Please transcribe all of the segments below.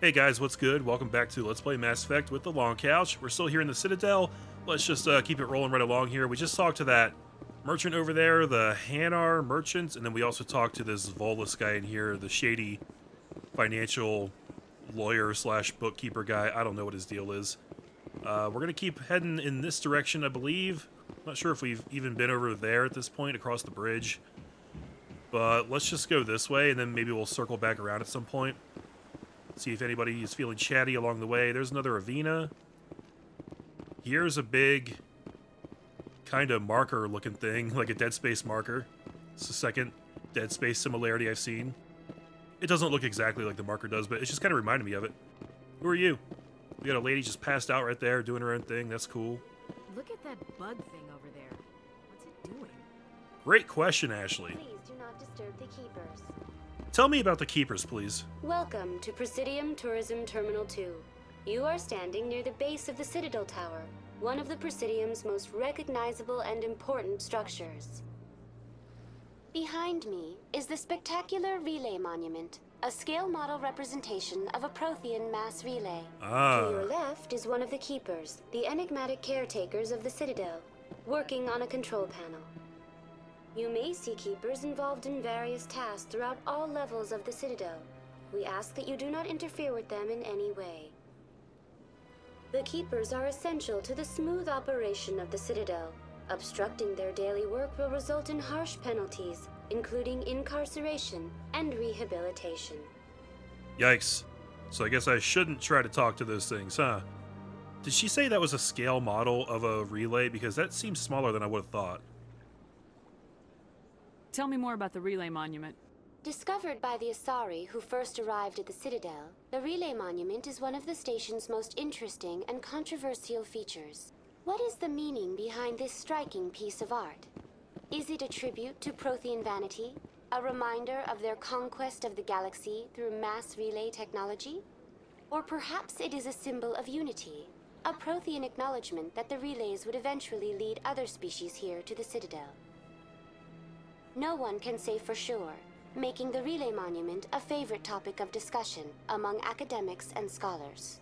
Hey guys, what's good? Welcome back to Let's Play Mass Effect with the Long Couch. We're still here in the Citadel. Let's just keep it rolling right along here. We just talked to that merchant over there, the Hanar merchant, and then we also talked to this Volus guy in here, the shady financial lawyer slash bookkeeper guy. I don't know what his deal is. We're going to keep heading in this direction, I believe. Not sure if we've even been over there at this point, across the bridge. But let's just go this way, and then maybe we'll circle back around at some point. See if anybody is feeling chatty along the way. There's another Avena. Here's a big kind of marker looking thing, like a Dead Space marker. It's the second Dead Space similarity I've seen. It doesn't look exactly like the marker does, but it just kind of reminded me of it. Who are you? We got a lady just passed out right there doing her own thing. That's cool. Look at that bug thing over there. What's it doing? Great question, Ashley. Please do not disturb the keepers. Tell me about the keepers, please. Welcome to Presidium Tourism Terminal 2. You are standing near the base of the Citadel Tower, one of the Presidium's most recognizable and important structures. Behind me is the spectacular relay monument, a scale model representation of a Prothean mass relay. To your left is one of the keepers, the enigmatic caretakers of the Citadel, working on a control panel. You may see keepers involved in various tasks throughout all levels of the Citadel. We ask that you do not interfere with them in any way. The keepers are essential to the smooth operation of the Citadel. Obstructing their daily work will result in harsh penalties, including incarceration and rehabilitation. Yikes. So I guess I shouldn't try to talk to those things, huh? Did she say that was a scale model of a relay? Because that seems smaller than I would have thought. Tell me more about the relay monument. Discovered by the Asari who first arrived at the Citadel, the relay monument is one of the station's most interesting and controversial features. What is the meaning behind this striking piece of art? Is it a tribute to Prothean vanity? A reminder of their conquest of the galaxy through mass relay technology? Or perhaps it is a symbol of unity, a Prothean acknowledgement that the relays would eventually lead other species here to the Citadel. No one can say for sure, making the relay monument a favorite topic of discussion among academics and scholars.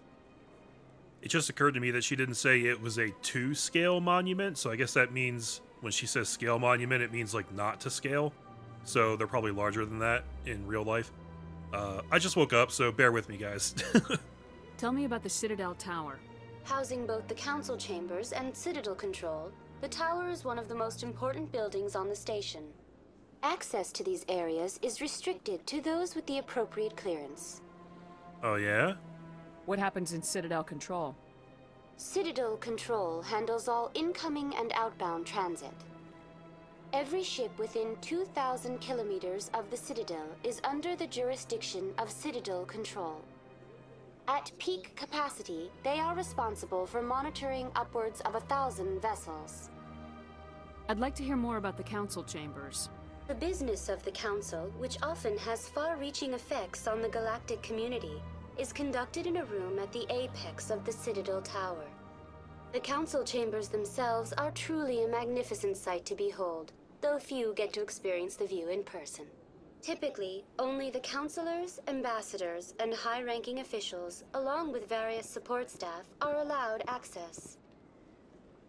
It just occurred to me that she didn't say it was a to-scale monument, so I guess that means when she says scale monument, it means like not to scale. So they're probably larger than that in real life. I just woke up, so bear with me, guys. Tell me about the Citadel Tower. Housing both the council chambers and Citadel control, the tower is one of the most important buildings on the station. Access to these areas is restricted to those with the appropriate clearance. Oh, yeah? What happens in Citadel Control? Citadel Control handles all incoming and outbound transit. Every ship within 2,000 kilometers of the Citadel is under the jurisdiction of Citadel Control. At peak capacity, they are responsible for monitoring upwards of 1,000 vessels. I'd like to hear more about the council chambers. The business of the Council, which often has far-reaching effects on the galactic community, is conducted in a room at the apex of the Citadel Tower. The Council chambers themselves are truly a magnificent sight to behold, though few get to experience the view in person. Typically, only the councilors, ambassadors, and high-ranking officials, along with various support staff, are allowed access.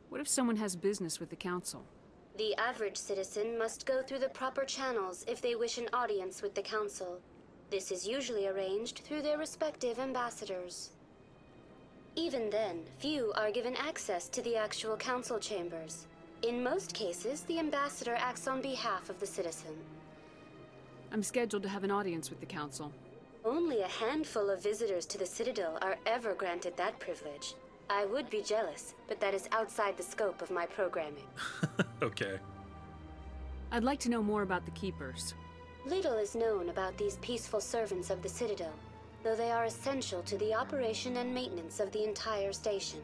What if someone has business with the council? The average citizen must go through the proper channels if they wish an audience with the Council. This is usually arranged through their respective ambassadors. Even then, few are given access to the actual Council chambers. In most cases, the ambassador acts on behalf of the citizen. I'm scheduled to have an audience with the council. Only a handful of visitors to the Citadel are ever granted that privilege. I would be jealous, but that is outside the scope of my programming. Okay. I'd like to know more about the keepers. Little is known about these peaceful servants of the Citadel, though they are essential to the operation and maintenance of the entire station.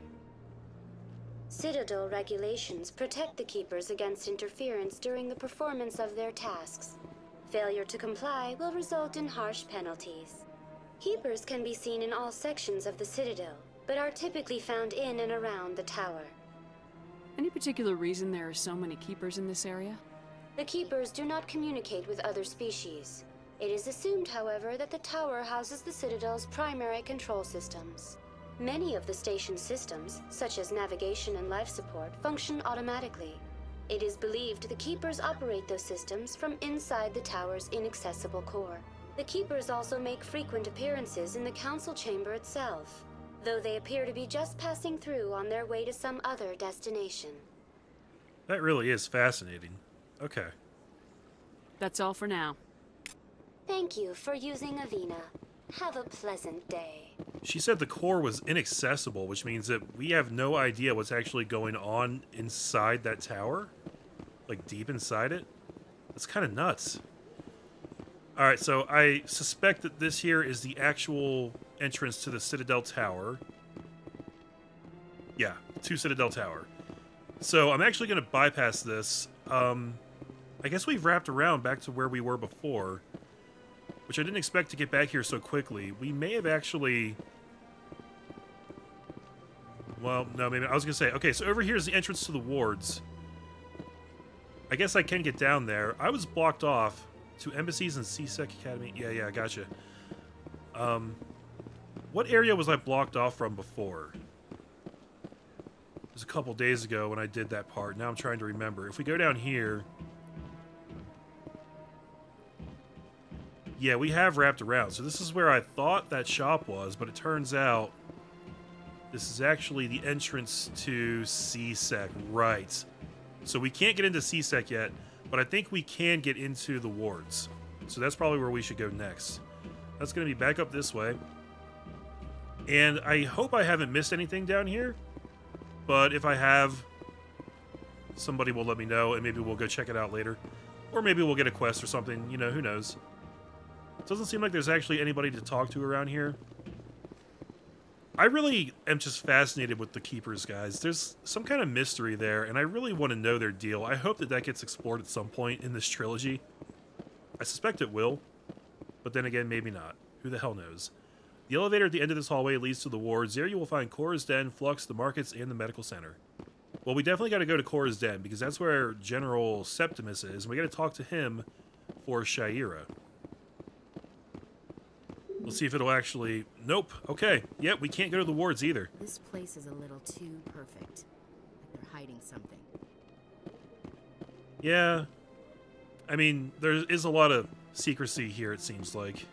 Citadel regulations protect the keepers against interference during the performance of their tasks. Failure to comply will result in harsh penalties. Keepers can be seen in all sections of the Citadel, but are typically found in and around the tower. Any particular reason there are so many keepers in this area? The keepers do not communicate with other species. It is assumed, however, that the tower houses the Citadel's primary control systems. Many of the station's systems, such as navigation and life support, function automatically. It is believed the Keepers operate those systems from inside the tower's inaccessible core. The Keepers also make frequent appearances in the Council chamber itself, though they appear to be just passing through on their way to some other destination. That really is fascinating. Okay. That's all for now. Thank you for using Avina. Have a pleasant day. She said the core was inaccessible, which means that we have no idea what's actually going on inside that tower. Like, deep inside it. That's kind of nuts. Alright, so I suspect that this here is the actual entrance to the Citadel Tower. Yeah, to Citadel Tower. So I'm actually going to bypass this. I guess we've wrapped around back to where we were before, which I didn't expect to get back here so quickly. We may have actually... Well, no, maybe... I was going to say, okay, so over here is the entrance to the wards. I guess I can get down there. I was blocked off to embassies and CSEC Academy. Yeah, gotcha. What area was I blocked off from before? It was a couple days ago when I did that part. Now I'm trying to remember. If we go down here... Yeah, we have wrapped around. So this is where I thought that shop was, but it turns out this is actually the entrance to CSEC. Right. So we can't get into CSEC yet, but I think we can get into the wards. So that's probably where we should go next. That's going to be back up this way. And I hope I haven't missed anything down here. But if I have, somebody will let me know, and maybe we'll go check it out later. Or maybe we'll get a quest or something. You know, who knows. Doesn't seem like there's actually anybody to talk to around here. I really am just fascinated with the Keepers, guys. There's some kind of mystery there, and I really want to know their deal. I hope that that gets explored at some point in this trilogy. I suspect it will, but then again, maybe not. Who the hell knows? The elevator at the end of this hallway leads to the wards. There you will find Cora's Den, Flux, the markets, and the medical center. Well, we definitely got to go to Cora's Den, because that's where General Septimus is, and we got to talk to him for Shira. Let's see if it'll actually... Nope. Okay. Yep, we can't go to the wards either. This place is a little too perfect. Like they're hiding something. Yeah. I mean, there is a lot of secrecy here, it seems like.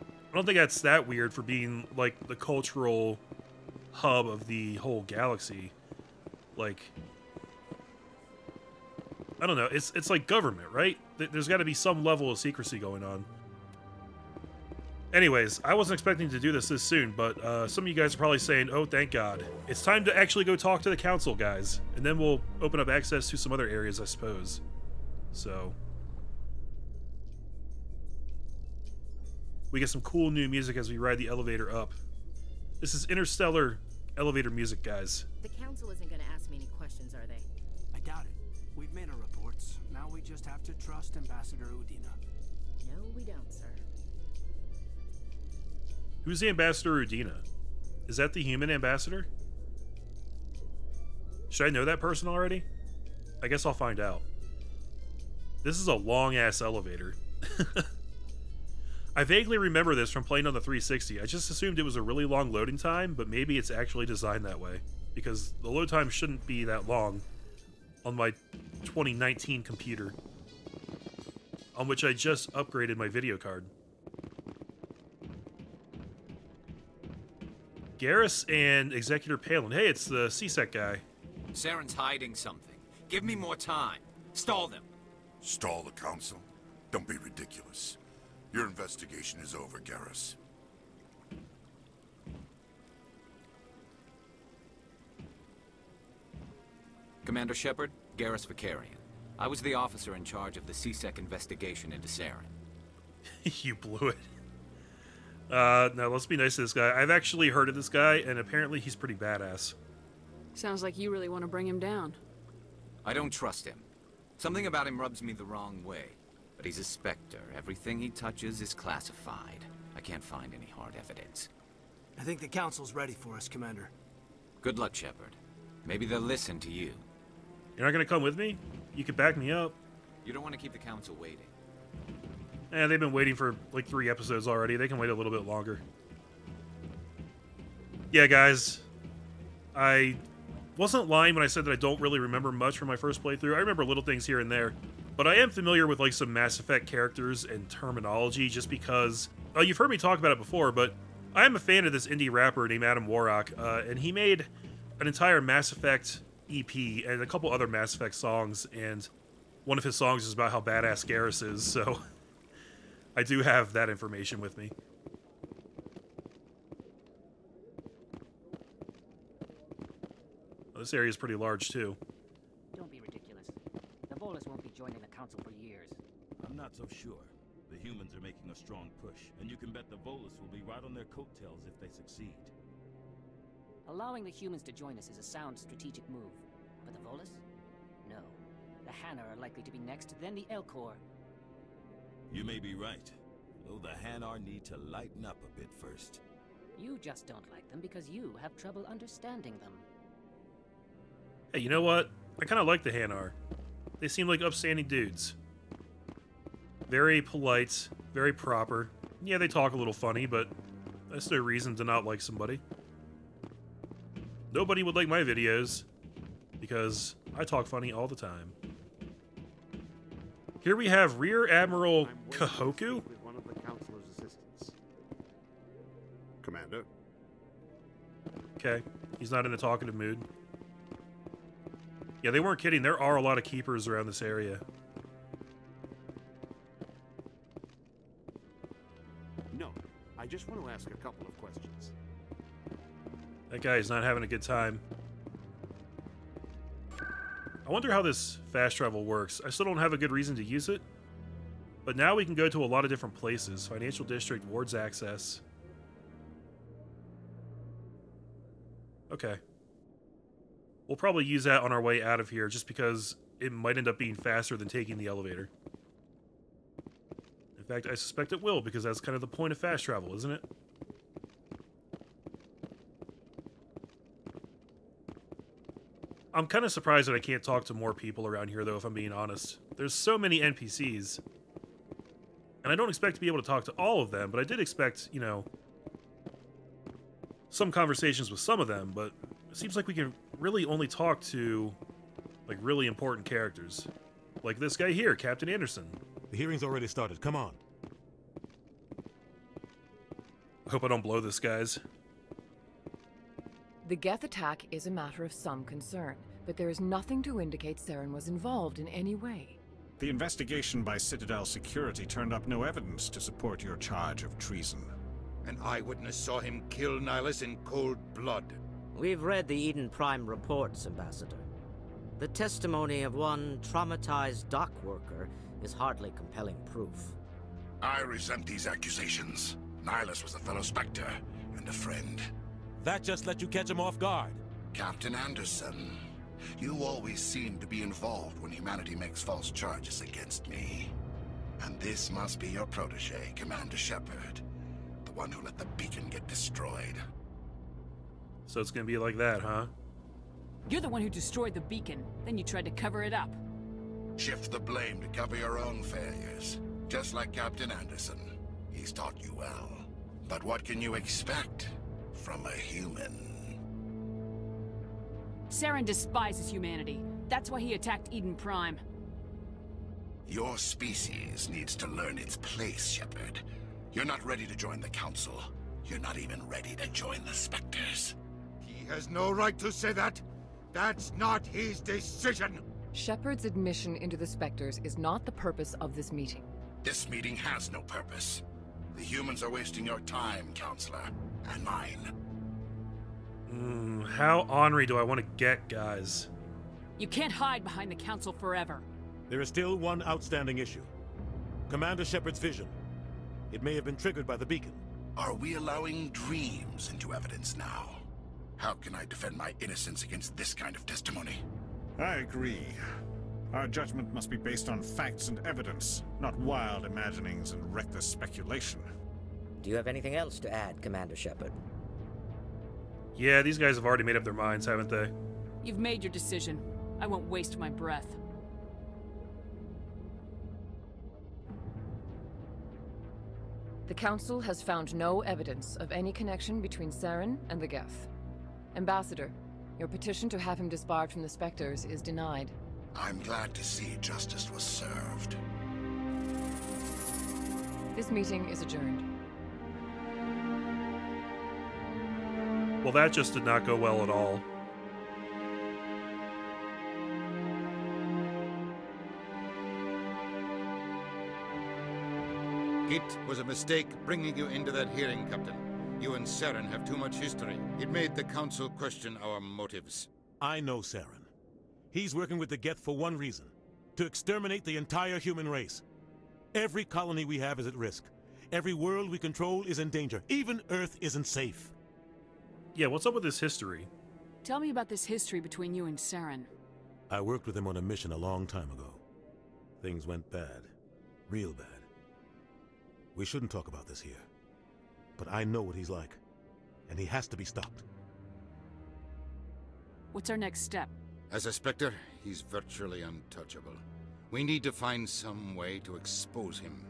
I don't think that's that weird for being, like, the cultural hub of the whole galaxy. Like... I don't know. It's like government, right? There's got to be some level of secrecy going on. Anyways, I wasn't expecting to do this soon, but some of you guys are probably saying, oh, thank God. It's time to actually go talk to the council, guys. And then we'll open up access to some other areas, I suppose. So... we get some cool new music as we ride the elevator up. This is interstellar elevator music, guys. The council isn't going to ask me any questions, are they? I doubt it. We've made our reports. Now we just have to trust Ambassador Udina. No, we don't, sir. Who's the Ambassador Udina? Is that the human ambassador? Should I know that person already? I guess I'll find out. This is a long-ass elevator. I vaguely remember this from playing on the 360. I just assumed it was a really long loading time, but maybe it's actually designed that way. Because the load time shouldn't be that long on my 2019 computer, on which I just upgraded my video card. Garrus and Executor Palin. Hey, it's the CSEC guy. Saren's hiding something. Give me more time. Stall them. Stall the council? Don't be ridiculous. Your investigation is over, Garrus. Commander Shepard, Garrus Vicarian. I was the officer in charge of the CSEC investigation into Saren. You blew it. No, let's be nice to this guy. I've actually heard of this guy, and apparently he's pretty badass. Sounds like you really want to bring him down. I don't trust him. Something about him rubs me the wrong way. But he's a Spectre. Everything he touches is classified. I can't find any hard evidence. I think the council's ready for us, Commander. Good luck, Shepard. Maybe they'll listen to you. You're not going to come with me? You could back me up. You don't want to keep the council waiting. They've been waiting for like 3 episodes already. They can wait a little bit longer. Yeah, guys. I wasn't lying when I said that I don't really remember much from my first playthrough. I remember little things here and there. But I am familiar with like some Mass Effect characters and terminology just because... you've heard me talk about it before, but I am a fan of this indie rapper named Adam Warrock. And he made an entire Mass Effect EP and a couple other Mass Effect songs. And one of his songs is about how badass Garrus is, so... I do have that information with me. Well, this area is pretty large, too. Don't be ridiculous. The Volus won't be joining the Council for years. I'm not so sure. The humans are making a strong push, and you can bet the Volus will be right on their coattails if they succeed. Allowing the humans to join us is a sound strategic move. But the Volus? No. The Hanna are likely to be next, then the Elcor. You may be right, though the Hanar need to lighten up a bit first. You just don't like them because you have trouble understanding them. Hey, you know what? I kind of like the Hanar. They seem like upstanding dudes. Very polite, very proper. Yeah, they talk a little funny, but that's no reason to not like somebody. Nobody would like my videos, because I talk funny all the time. Here we have Rear Admiral Kahoku. With one of the Councilor's assistants. Commander? Okay, he's not in a talkative mood. Yeah, they weren't kidding. There are a lot of keepers around this area. No, I just want to ask a couple of questions. That guy is not having a good time. I wonder how this fast travel works. I still don't have a good reason to use it. But now we can go to a lot of different places. Financial District, Wards Access. Okay. We'll probably use that on our way out of here just because it might end up being faster than taking the elevator. In fact, I suspect it will because that's kind of the point of fast travel, isn't it? I'm kind of surprised that I can't talk to more people around here, though, if I'm being honest. There's so many NPCs. And I don't expect to be able to talk to all of them, but I did expect, you know, some conversations with some of them, but it seems like we can really only talk to, like, really important characters. Like this guy here, Captain Anderson. The hearing's already started. Come on. I hope I don't blow this, guys. The Geth attack is a matter of some concern, but there is nothing to indicate Saren was involved in any way. The investigation by Citadel Security turned up no evidence to support your charge of treason. An eyewitness saw him kill Nihilus in cold blood. We've read the Eden Prime reports, Ambassador. The testimony of one traumatized dock worker is hardly compelling proof. I resent these accusations. Nihilus was a fellow Spectre and a friend. That just let you catch him off guard. Captain Anderson, you always seem to be involved when humanity makes false charges against me. And this must be your protege, Commander Shepard. The one who let the beacon get destroyed. So it's gonna be like that, huh? You're the one who destroyed the beacon, then you tried to cover it up. Shift the blame to cover your own failures. Just like Captain Anderson. He's taught you well. But what can you expect from a human? Saren despises humanity. That's why he attacked Eden Prime. Your species needs to learn its place, Shepard. You're not ready to join the Council. You're not even ready to join the Spectres. He has no right to say that. That's not his decision. Shepard's admission into the Spectres is not the purpose of this meeting. This meeting has no purpose. The humans are wasting your time, Counselor, and mine. How ornery do I want to get, guys? You can't hide behind the Council forever. There is still one outstanding issue. Commander Shepard's vision. It may have been triggered by the beacon. Are we allowing dreams into evidence now? How can I defend my innocence against this kind of testimony? I agree. Our judgment must be based on facts and evidence, not wild imaginings and reckless speculation. Do you have anything else to add, Commander Shepard? Yeah, these guys have already made up their minds, haven't they? You've made your decision. I won't waste my breath. The Council has found no evidence of any connection between Saren and the Geth. Ambassador, your petition to have him disbarred from the Spectres is denied. I'm glad to see justice was served. This meeting is adjourned. Well, that just did not go well at all. It was a mistake bringing you into that hearing, Captain. You and Saren have too much history. It made the Council question our motives. I know Saren. He's working with the Geth for one reason. To exterminate the entire human race. Every colony we have is at risk. Every world we control is in danger. Even Earth isn't safe. Yeah, what's up with this history? Tell me about this history between you and Saren. I worked with him on a mission a long time ago. Things went bad. Real bad. We shouldn't talk about this here. But I know what he's like. And he has to be stopped. What's our next step? As a Spectre, he's virtually untouchable. We need to find some way to expose him.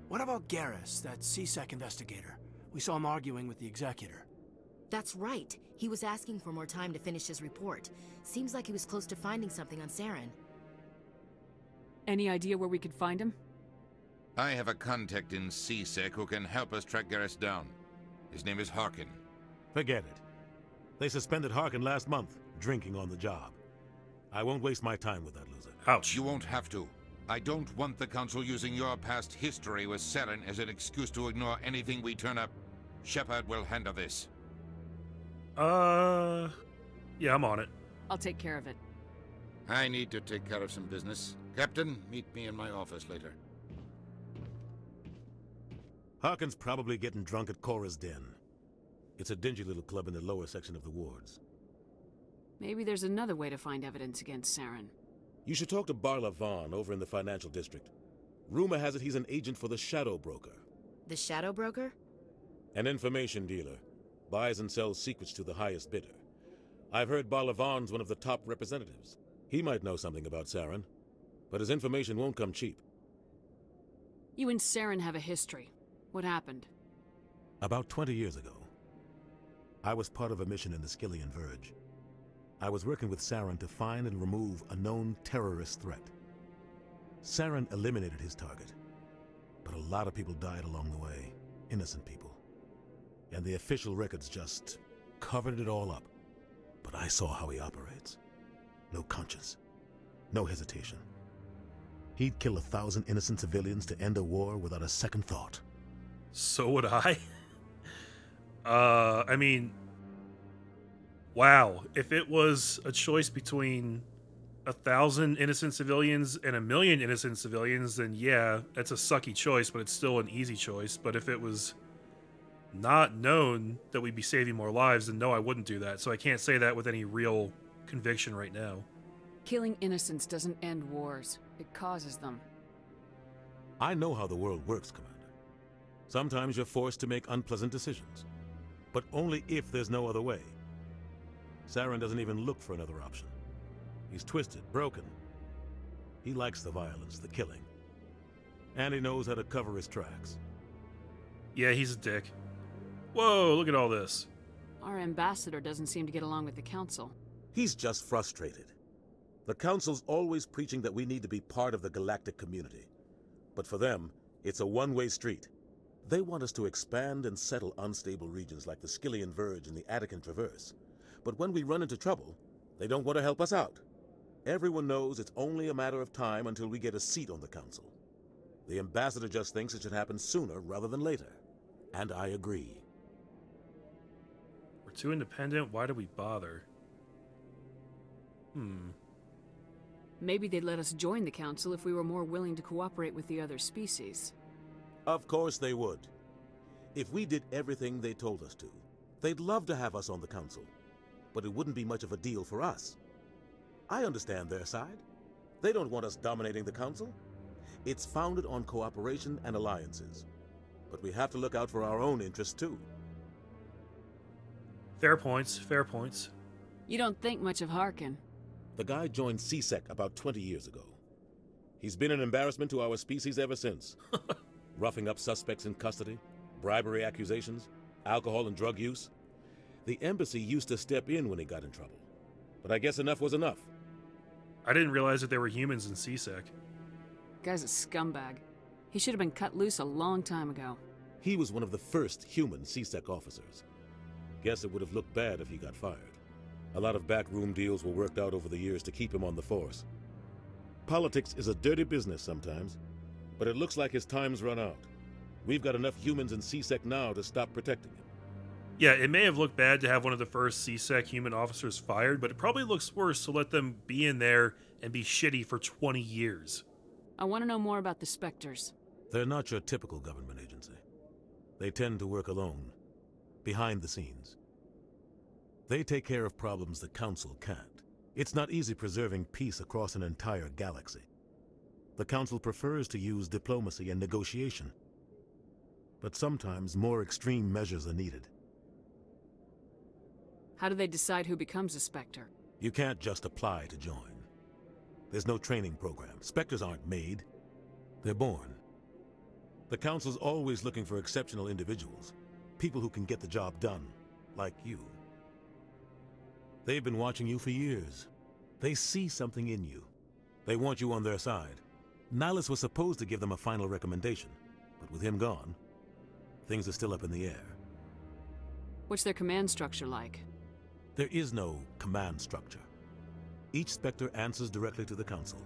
What about Garrus, that CSEC investigator? We saw him arguing with the Executor. That's right. He was asking for more time to finish his report. Seems like he was close to finding something on Saren. Any idea where we could find him? I have a contact in CSEC who can help us track Garrus down. His name is Harkin. Forget it. They suspended Harkin last month, drinking on the job. I won't waste my time with that loser. Ouch. You won't have to. I don't want the Council using your past history with Saren as an excuse to ignore anything we turn up. Shepard will handle this. Yeah, I'm on it. I'll take care of it. I need to take care of some business. Captain, meet me in my office later. Harkin's probably getting drunk at Cora's Den. It's a dingy little club in the lower section of the wards. Maybe there's another way to find evidence against Saren. You should talk to Barla Vaughn over in the financial district. Rumor has it he's an agent for the Shadow Broker. The Shadow Broker? An information dealer. Buys and sells secrets to the highest bidder. I've heard Barla Vaughn's one of the top representatives. He might know something about Saren, but his information won't come cheap. You and Saren have a history. What happened? About 20 years ago, I was part of a mission in the Skillian Verge. I was working with Saren to find and remove a known terrorist threat. Saren eliminated his target, but a lot of people died along the way, innocent people. And the official records just covered it all up. But I saw how he operates. No conscience, no hesitation. He'd kill 1,000 innocent civilians to end a war without a second thought. So would I. I mean, wow. If it was a choice between 1,000 innocent civilians and 1,000,000 innocent civilians, then yeah, that's a sucky choice, but it's still an easy choice. But if it was not known that we'd be saving more lives, then no, I wouldn't do that. So I can't say that with any real conviction right now. Killing innocents doesn't end wars. It causes them. I know how the world works, Commander. Sometimes you're forced to make unpleasant decisions, but only if there's no other way. Saren doesn't even look for another option. He's twisted, broken. He likes the violence, the killing. And he knows how to cover his tracks. Yeah, he's a dick. Whoa, look at all this. Our ambassador doesn't seem to get along with the Council. He's just frustrated. The Council's always preaching that we need to be part of the galactic community. But for them, it's a one-way street. They want us to expand and settle unstable regions like the Skillian Verge and the Attican Traverse. But when we run into trouble, they don't want to help us out. Everyone knows it's only a matter of time until we get a seat on the Council. The ambassador just thinks it should happen sooner rather than later. And I agree. We're too independent. Why do we bother? Maybe they'd let us join the Council if we were more willing to cooperate with the other species. Of course they would. If we did everything they told us to, they'd love to have us on the Council. But it wouldn't be much of a deal for us. I understand their side. They don't want us dominating the Council. It's founded on cooperation and alliances. But we have to look out for our own interests, too. Fair points, fair points. You don't think much of Harkin. The guy joined CSEC about 20 years ago. He's been an embarrassment to our species ever since. roughing up suspects in custody, bribery accusations, alcohol and drug use. The embassy used to step in when he got in trouble. But I guess enough was enough. I didn't realize that there were humans in CSEC. Guy's a scumbag. He should have been cut loose a long time ago. He was one of the first human CSEC officers. Guess it would have looked bad if he got fired. A lot of backroom deals were worked out over the years to keep him on the force. Politics is a dirty business sometimes, but it looks like his time's run out. We've got enough humans in CSEC now to stop protecting him. Yeah, it may have looked bad to have one of the first CSEC human officers fired, but it probably looks worse to let them be in there and be shitty for 20 years. I want to know more about the Spectres. They're not your typical government agency. They tend to work alone, behind the scenes. They take care of problems the Council can't. It's not easy preserving peace across an entire galaxy. The Council prefers to use diplomacy and negotiation. But sometimes more extreme measures are needed. How do they decide who becomes a Spectre? You can't just apply to join. There's no training program. Spectres aren't made. They're born. The Council's always looking for exceptional individuals. People who can get the job done, like you. They've been watching you for years. They see something in you. They want you on their side. Nihilus was supposed to give them a final recommendation, but with him gone, things are still up in the air. What's their command structure like? There is no command structure. Each Spectre answers directly to the Council.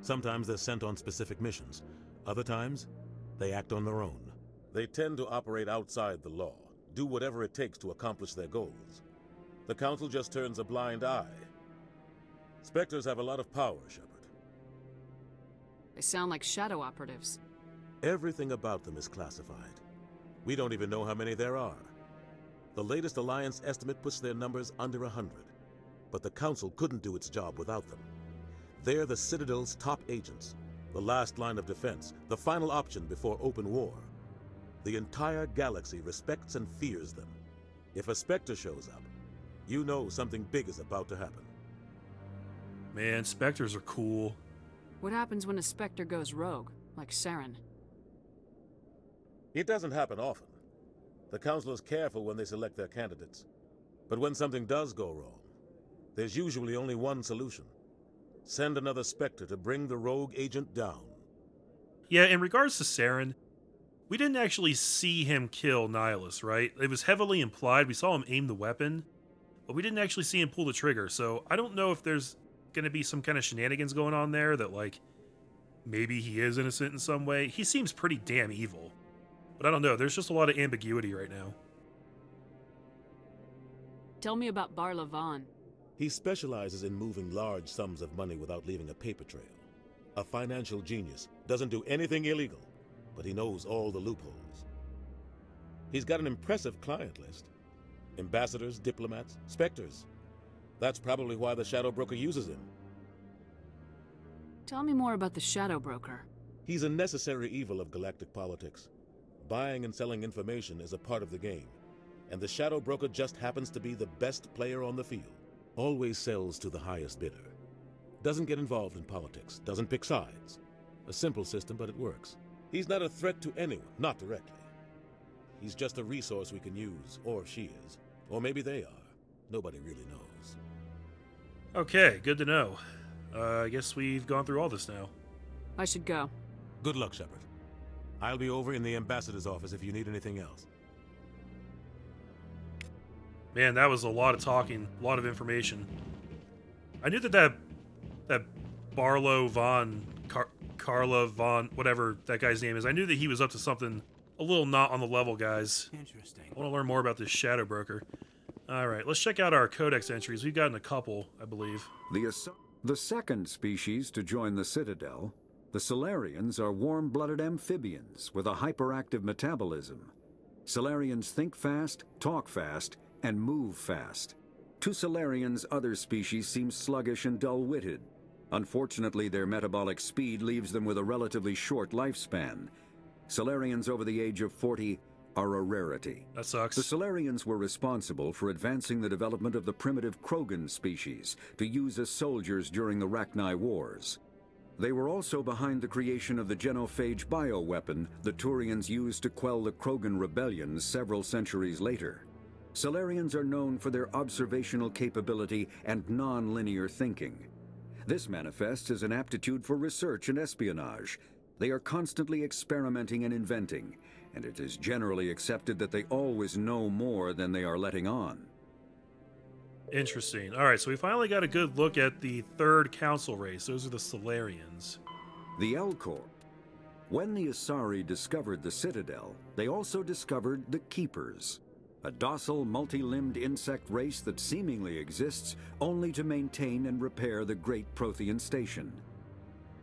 Sometimes they're sent on specific missions. Other times, they act on their own. They tend to operate outside the law, do whatever it takes to accomplish their goals. The Council just turns a blind eye. Spectres have a lot of power, Shepard. They sound like shadow operatives. Everything about them is classified. We don't even know how many there are. The latest Alliance estimate puts their numbers under 100. But the Council couldn't do its job without them. They're the Citadel's top agents, the last line of defense, the final option before open war. The entire galaxy respects and fears them. If a Spectre shows up, you know something big is about to happen. Man, Spectres are cool. What happens when a Spectre goes rogue, like Saren? It doesn't happen often. The Council is careful when they select their candidates. But when something does go wrong, there's usually only one solution. Send another Spectre to bring the rogue agent down. Yeah, in regards to Saren, we didn't actually see him kill Nihilus, right? It was heavily implied. We saw him aim the weapon, but we didn't actually see him pull the trigger. So I don't know if there's going to be some kind of shenanigans going on there that, like, maybe he is innocent in some way. He seems pretty damn evil. But I don't know. There's just a lot of ambiguity right now. Tell me about Bar Lavan. He specializes in moving large sums of money without leaving a paper trail. A financial genius, doesn't do anything illegal, but he knows all the loopholes. He's got an impressive client list. Ambassadors, diplomats, Spectres. That's probably why the Shadow Broker uses him. Tell me more about the Shadow Broker. He's a necessary evil of galactic politics. Buying and selling information is a part of the game, and the Shadow Broker just happens to be the best player on the field. Always sells to the highest bidder. Doesn't get involved in politics, doesn't pick sides. A simple system, but it works. He's not a threat to anyone, not directly. He's just a resource we can use, or she is. Or maybe they are. Nobody really knows. Okay, good to know. I guess we've gone through all this now. I should go. Good luck, Shepard. I'll be over in the ambassador's office if you need anything else. Man, that was a lot of talking, a lot of information. I knew that Barlow Von, Carla Von, whatever that guy's name is, I knew that he was up to something a little not on the level, guys. Interesting. I want to learn more about this Shadow Broker. All right, let's check out our Codex entries. We've gotten a couple, I believe. The second species to join the Citadel, the Solarians, are warm-blooded amphibians with a hyperactive metabolism. Solarians think fast, talk fast, and move fast. To Solarians, other species seem sluggish and dull-witted. Unfortunately, their metabolic speed leaves them with a relatively short lifespan. Solarians over the age of 40 are a rarity. That sucks. The Solarians were responsible for advancing the development of the primitive Krogan species to use as soldiers during the Rachni Wars. They were also behind the creation of the genophage bioweapon the Turians used to quell the Krogan rebellions several centuries later. Solarians are known for their observational capability and non-linear thinking. This manifests as an aptitude for research and espionage. They are constantly experimenting and inventing, and it is generally accepted that they always know more than they are letting on. Interesting. All right, so we finally got a good look at the third council race. Those are the Solarians. The Elcor. When the Asari discovered the Citadel, they also discovered the Keepers, a docile, multi-limbed insect race that seemingly exists only to maintain and repair the Great Prothean Station.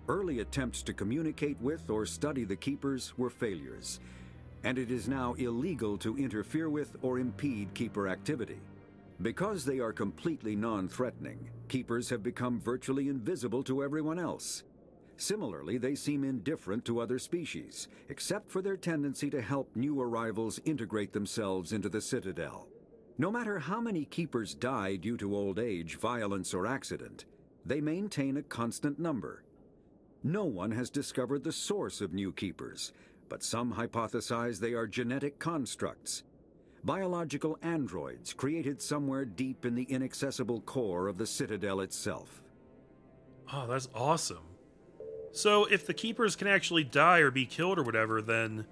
Early attempts to communicate with or study the Keepers were failures, and it is now illegal to interfere with or impede Keeper activity. Because they are completely non-threatening, Keepers have become virtually invisible to everyone else. Similarly, they seem indifferent to other species, except for their tendency to help new arrivals integrate themselves into the Citadel. No matter how many Keepers die due to old age, violence, or accident, they maintain a constant number. No one has discovered the source of new Keepers, but some hypothesize they are genetic constructs. Biological androids created somewhere deep in the inaccessible core of the Citadel itself. Oh, that's awesome. So if the Keepers can actually die or be killed or whatever, then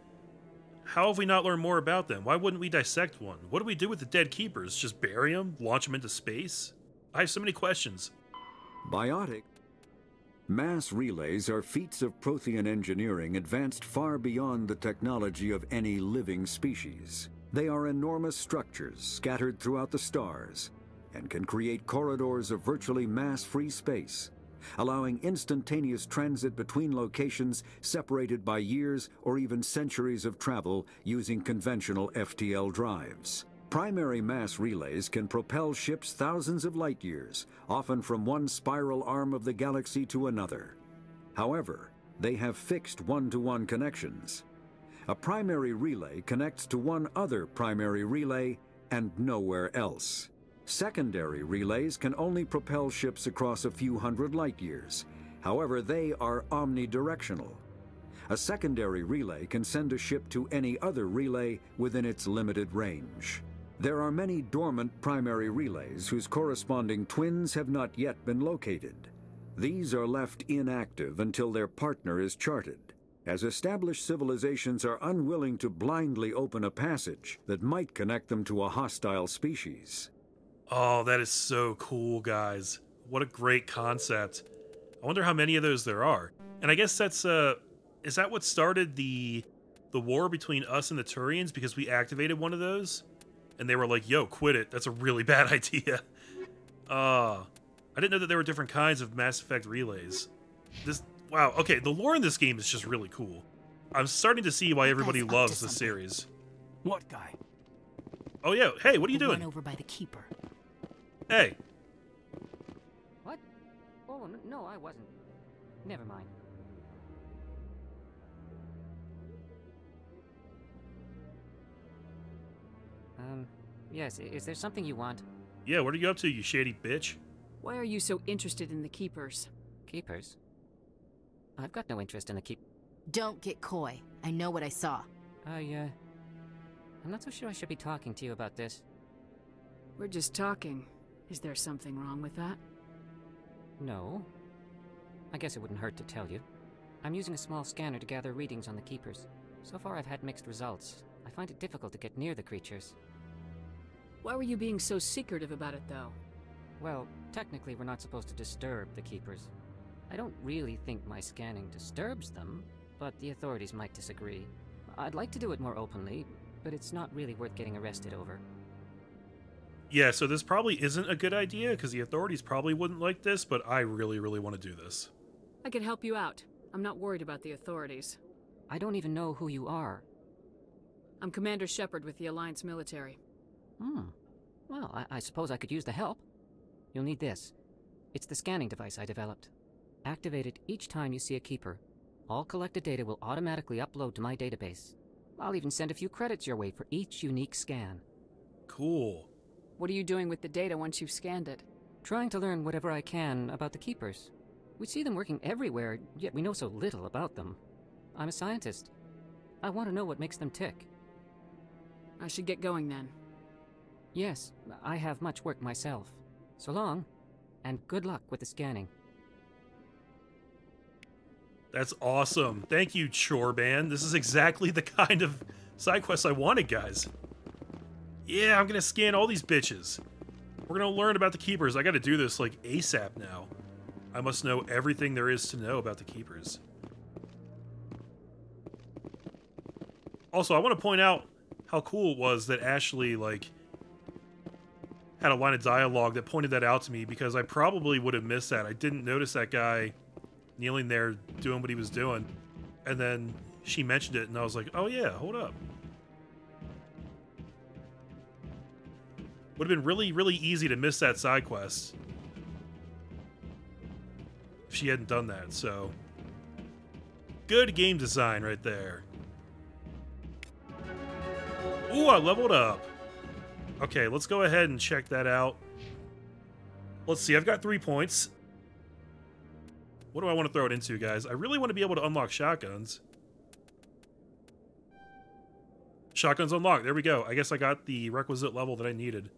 how have we not learned more about them? Why wouldn't we dissect one? What do we do with the dead Keepers? Just bury them? Launch them into space? I have so many questions. Biotic. Mass relays are feats of Prothean engineering advanced far beyond the technology of any living species. They are enormous structures scattered throughout the stars and can create corridors of virtually mass-free space, allowing instantaneous transit between locations separated by years or even centuries of travel using conventional FTL drives. Primary mass relays can propel ships thousands of light years, often from one spiral arm of the galaxy to another. However, they have fixed one-to-one connections. A primary relay connects to one other primary relay and nowhere else. Secondary relays can only propel ships across a few hundred light years. However, they are omnidirectional. A secondary relay can send a ship to any other relay within its limited range. There are many dormant primary relays whose corresponding twins have not yet been located. These are left inactive until their partner is charted, as established civilizations are unwilling to blindly open a passage that might connect them to a hostile species. Oh, that is so cool, guys. What a great concept. I wonder how many of those there are. And I guess that's, is that what started the war between us and the Turians? Because we activated one of those? And they were like, yo, quit it. That's a really bad idea. I didn't know that there were different kinds of Mass Effect relays. Wow, okay, the lore in this game is just really cool. I'm starting to see why everybody loves this series. What guy? Oh yeah, hey, what are you The doing? one over by the Keeper. Hey. What? Oh, no, I wasn't. Never mind. Yes, is there something you want? Yeah, what are you up to, you shady bitch? Why are you so interested in the Keepers? Keepers? I've got no interest in the Don't get coy. I know what I saw. I'm not so sure I should be talking to you about this. We're just talking. Is there something wrong with that? No. I guess it wouldn't hurt to tell you. I'm using a small scanner to gather readings on the Keepers. So far I've had mixed results. I find it difficult to get near the creatures. Why were you being so secretive about it, though? Well, technically we're not supposed to disturb the Keepers. I don't really think my scanning disturbs them, but the authorities might disagree. I'd like to do it more openly, but it's not really worth getting arrested over. Yeah, so this probably isn't a good idea, because the authorities probably wouldn't like this, but I really, really want to do this. I could help you out. I'm not worried about the authorities. I don't even know who you are. I'm Commander Shepard with the Alliance military. Well, I suppose I could use the help. You'll need this. It's the scanning device I developed. Activate it each time you see a Keeper. All collected data will automatically upload to my database. I'll even send a few credits your way for each unique scan. Cool. What are you doing with the data once you've scanned it? Trying to learn whatever I can about the Keepers. We see them working everywhere, yet we know so little about them. I'm a scientist. I want to know what makes them tick. I should get going then. Yes, I have much work myself. So long, and good luck with the scanning. That's awesome. Thank you, Chorban. This is exactly the kind of side quest I wanted, guys. Yeah, I'm gonna scan all these bitches. We're gonna learn about the Keepers. I gotta do this, like, ASAP now. I must know everything there is to know about the Keepers. Also, I want to point out how cool it was that Ashley, like, had a line of dialogue that pointed that out to me, because I probably would have missed that. I didn't notice that guy kneeling there doing what he was doing. And then she mentioned it, and I was like, oh yeah, hold up. Would have been really, really easy to miss that side quest if she hadn't done that, so. Good game design right there. Ooh, I leveled up. Okay, let's go ahead and check that out. Let's see, I've got 3 points. What do I want to throw it into, guys? I really want to be able to unlock shotguns. Shotguns unlocked. There we go. I guess I got the requisite level that I needed.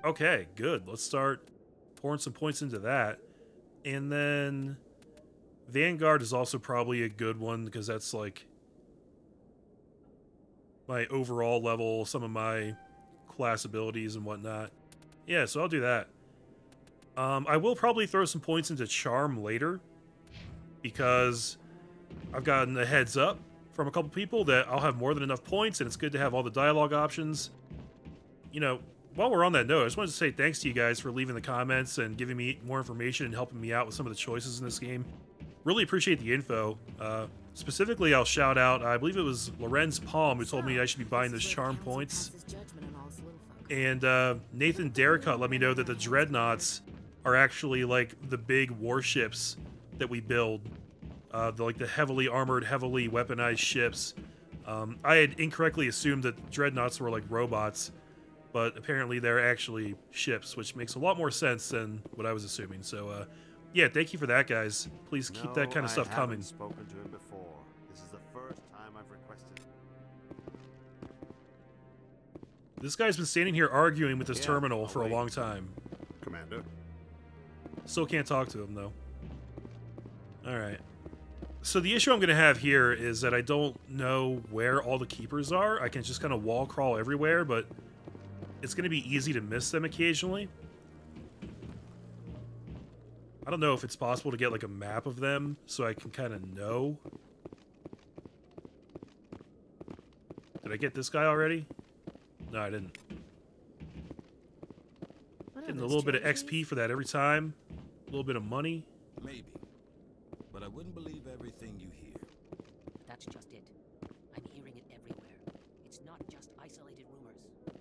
Okay, good. Let's start pouring some points into that. And then Vanguard is also probably a good one, because that's like my overall level, some of my class abilities and whatnot. Yeah, so I'll do that. I will probably throw some points into Charm later, because I've gotten a heads up from a couple people that I'll have more than enough points, and it's good to have all the dialogue options. You know, while we're on that note, I just wanted to say thanks to you guys for leaving the comments and giving me more information and helping me out with some of the choices in this game. Really appreciate the info. Specifically, I'll shout out, I believe it was Lorenz Palm who told me I should be buying those charm points. And Nathan Derricutt let me know that the Dreadnoughts are actually like the big warships that we build. Like the heavily armored, heavily weaponized ships. I had incorrectly assumed that Dreadnoughts were like robots, but apparently they're actually ships, which makes a lot more sense than what I was assuming. So, yeah, thank you for that, guys. Please keep that kind of stuff coming. I haven't spoken to him before. This is the first time I've requested. This guy's been standing here arguing with this terminal for a long time. Commander. Still can't talk to him, though. Alright. So the issue I'm going to have here is that I don't know where all the Keepers are. I can just kind of wall crawl everywhere, but it's going to be easy to miss them occasionally. I don't know if it's possible to get like a map of them so I can kind of know. Did I get this guy already? No, I didn't. Getting a little bit of XP for that every time. A little bit of money. Maybe. But I wouldn't believe everything you hear. That's just it. I'm hearing it everywhere. It's not just isolated rumors. Do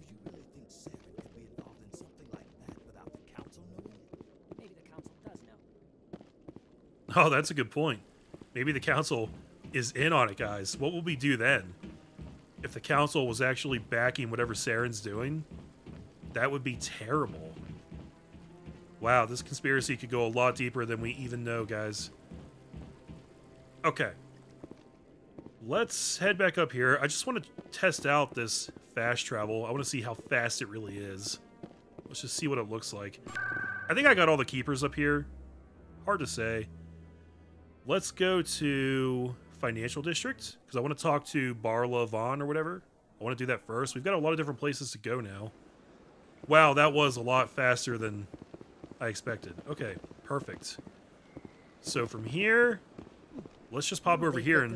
you really think Saren could be involved in something like that without the Council knowing it? Maybe the Council does know. Oh, that's a good point. Maybe the Council is in on it, guys. What will we do then? If the Council was actually backing whatever Saren's doing, that would be terrible. Wow, this conspiracy could go a lot deeper than we even know, guys. Okay. Let's head back up here. I just want to test out this fast travel. I want to see how fast it really is. Let's just see what it looks like. I think I got all the Keepers up here. Hard to say. Let's go to Financial District, because I want to talk to Barla Vaughn or whatever. I want to do that first. We've got a lot of different places to go now. Wow, that was a lot faster than I expected. Okay, perfect. So from here, let's just pop over here and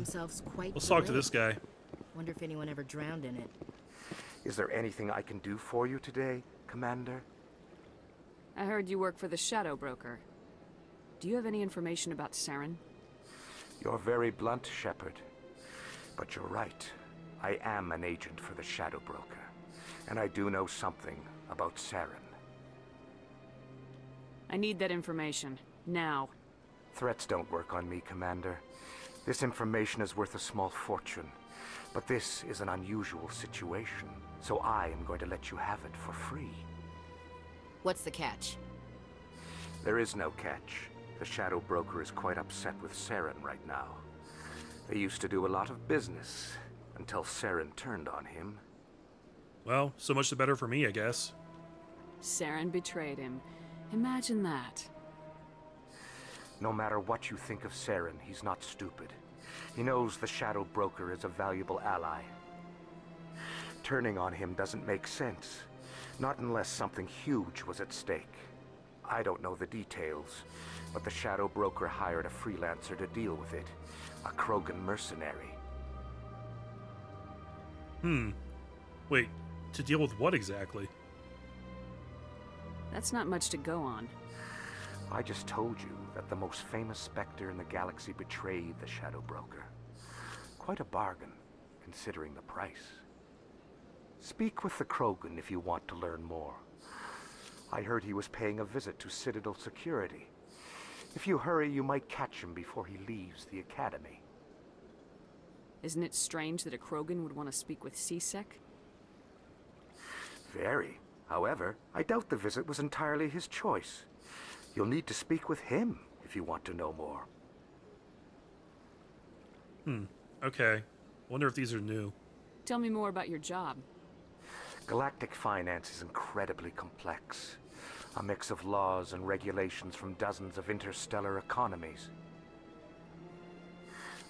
let's talk to this guy. Wonder if anyone ever drowned in it. Is there anything I can do for you today, Commander? I heard you work for the Shadow Broker. Do you have any information about Saren? You're very blunt, Shepard. But you're right. I am an agent for the Shadow Broker. And I do know something about Saren. I need that information. Now. Threats don't work on me, Commander. This information is worth a small fortune. But this is an unusual situation, so I am going to let you have it for free. What's the catch? There is no catch. The Shadow Broker is quite upset with Saren right now. They used to do a lot of business until Saren turned on him. Well, so much the better for me, I guess. Saren betrayed him. Imagine that. No matter what you think of Saren, he's not stupid. He knows the Shadow Broker is a valuable ally. Turning on him doesn't make sense. Not unless something huge was at stake. I don't know the details, but the Shadow Broker hired a freelancer to deal with it. A Krogan mercenary. Wait, to deal with what exactly? That's not much to go on. I just told you that the most famous Spectre in the galaxy betrayed the Shadow Broker. Quite a bargain, considering the price. Speak with the Krogan if you want to learn more. I heard he was paying a visit to Citadel security. If you hurry, you might catch him before he leaves the Academy. Isn't it strange that a Krogan would want to speak with CSEC? Very. However, I doubt the visit was entirely his choice. You'll need to speak with him if you want to know more. Okay. Wonder if these are new. Tell me more about your job. Galactic finance is incredibly complex. A mix of laws and regulations from dozens of interstellar economies.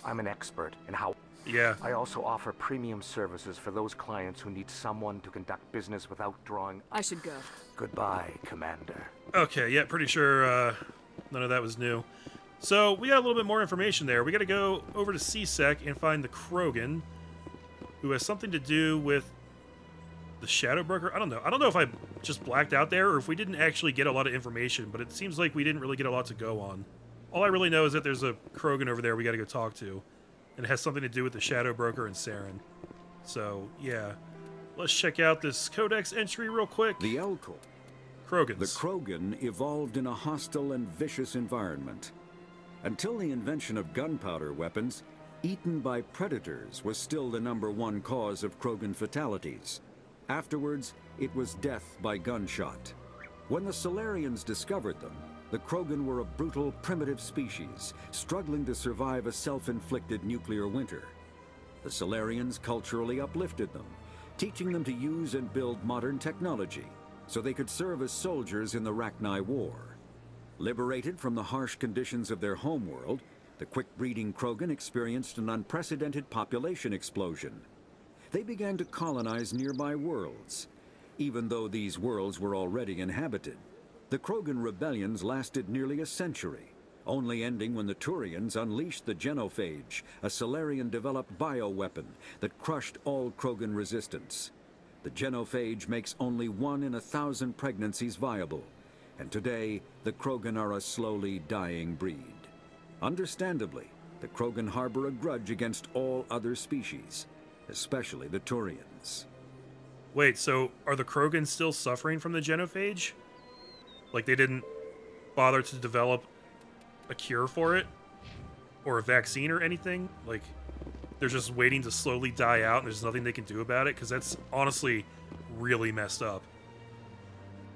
I'm an expert in how... Yeah. I also offer premium services for those clients who need someone to conduct business without drawing... I should go. Goodbye, Commander. Okay, yeah, pretty sure none of that was new. So, we got a little bit more information there. We gotta go over to CSEC and find the Krogan, who has something to do with the Shadow Broker. I don't know. I don't know if I just blacked out there or if we didn't actually get a lot of information, but it seems like we didn't really get a lot to go on. All I really know is that there's a Krogan over there we gotta go talk to, and it has something to do with the Shadow Broker and Saren. So, yeah. Let's check out this Codex entry real quick. The Elko. Krogans. The Krogan evolved in a hostile and vicious environment. Until the invention of gunpowder weapons, eaten by predators was still the #1 cause of Krogan fatalities. Afterwards, it was death by gunshot. When the Solarians discovered them, the Krogan were a brutal, primitive species, struggling to survive a self-inflicted nuclear winter. The Solarians culturally uplifted them, teaching them to use and build modern technology, so they could serve as soldiers in the Rachni War. Liberated from the harsh conditions of their homeworld, the quick-breeding Krogan experienced an unprecedented population explosion. They began to colonize nearby worlds. Even though these worlds were already inhabited, the Krogan rebellions lasted nearly a century, only ending when the Turians unleashed the Genophage, a Solarian-developed bioweapon that crushed all Krogan resistance. The Genophage makes only 1 in 1,000 pregnancies viable, and today the Krogan are a slowly dying breed. Understandably, the Krogan harbor a grudge against all other species, especially the Turians. Wait, so are the Krogan still suffering from the Genophage? Like they didn't bother to develop a cure for it? Or a vaccine or anything? Like, they're just waiting to slowly die out and there's nothing they can do about it? Because that's honestly really messed up.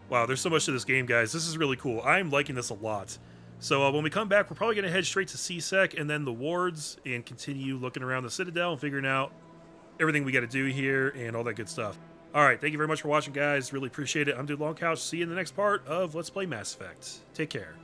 Wow, there's so much to this game, guys. This is really cool. I'm liking this a lot. So when we come back, we're probably going to head straight to CSEC and then the wards and continue looking around the Citadel and figuring out everything we got to do here and all that good stuff. Alright, thank you very much for watching, guys. Really appreciate it. I'm Dude Long Couch. See you in the next part of Let's Play Mass Effect. Take care.